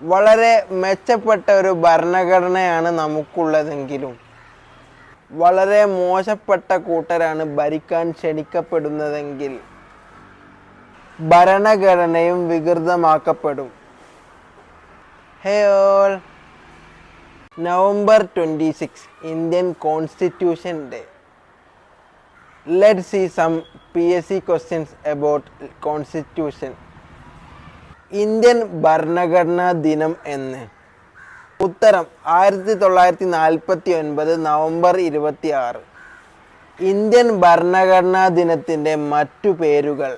വളരെ മെച്ചപ്പെട്ട ഒരു ഭരണഘടനയാണ് നമുക്കുള്ളതെങ്കിലും വളരെ മോശപ്പെട്ട കൂട്ടരാണ് ഭരിക്കാൻ ക്ഷണിക്കപ്പെടുന്നതെങ്കിൽ ഭരണഘടനയും വികൃതമാക്കപ്പെടും. ഹേ all, November 26, Indian Constitution Day. Let's see some PSC questions about Constitution. Indian ഭരണഘടനാ ദിനം എന്ന്? ഉത്തരം 1949 നവംബർ 26. ഇന്ത്യൻ ഭരണഘടനാ ദിനത്തിൻ്റെ മറ്റു പേരുകൾ?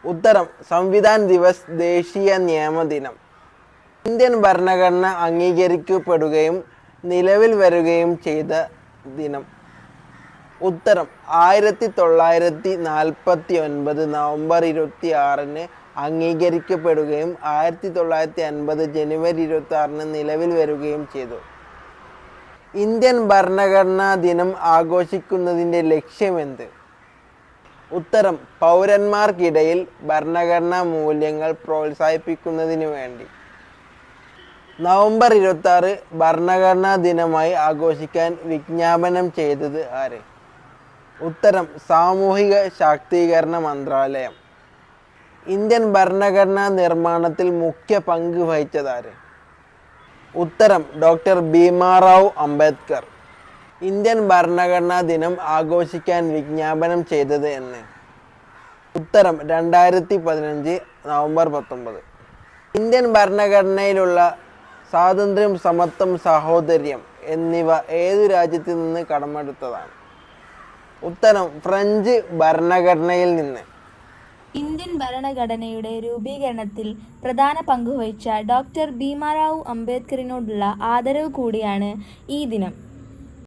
ഉത്തരം സംവിധാൻ ദിവസ്, ദേശീയ നിയമദിനം. ഇന്ത്യൻ ഭരണഘടന അംഗീകരിക്കപ്പെടുകയും നിലവിൽ വരികയും ചെയ്ത ദിനം? ഉത്തരം 1949 നവംബർ 26 അംഗീകരിക്കപ്പെടുകയും 1950 ജനുവരി 26 നിലവിൽ വരികയും ചെയ്തു. ഇന്ത്യൻ ഭരണഘടനാ ദിനം ആഘോഷിക്കുന്നതിൻ്റെ ലക്ഷ്യമെന്ത്? ഉത്തരം പൗരന്മാർക്കിടയിൽ ഭരണഘടനാ മൂല്യങ്ങൾ പ്രോത്സാഹിപ്പിക്കുന്നതിനു വേണ്ടി. നവംബർ 26 ഭരണഘടനാ ദിനമായി ആഘോഷിക്കാൻ വിജ്ഞാപനം ചെയ്തത് ആര്? ഉത്തരം സാമൂഹിക ശാക്തീകരണ മന്ത്രാലയം. ഇന്ത്യൻ ഭരണഘടനാ നിർമ്മാണത്തിൽ മുഖ്യ പങ്ക് വഹിച്ചതാര്? ഉത്തരം ഡോക്ടർ ഭീമാറാവു അംബേദ്കർ. ഇന്ത്യൻ ഭരണഘടനാ ദിനം ആഘോഷിക്കാൻ വിജ്ഞാപനം ചെയ്തത് എന്ന്? ഉത്തരം 2015 നവംബർ 19. ഇന്ത്യൻ ഭരണഘടനയിലുള്ള സ്വാതന്ത്ര്യം, സമത്വം, സാഹോദര്യം എന്നിവ ഏതു രാജ്യത്തു നിന്ന് കടമെടുത്തതാണ്? ഉത്തരം ഫ്രഞ്ച് ഭരണഘടനയിൽ നിന്ന്. ഇന്ത്യൻ ഭരണഘടനയുടെ രൂപീകരണത്തിൽ പ്രധാന പങ്കുവഹിച്ച ഡോക്ടർ ഭീമാറാവു അംബേദ്കറിനോടുള്ള ആദരവ് കൂടിയാണ് ഈ ദിനം.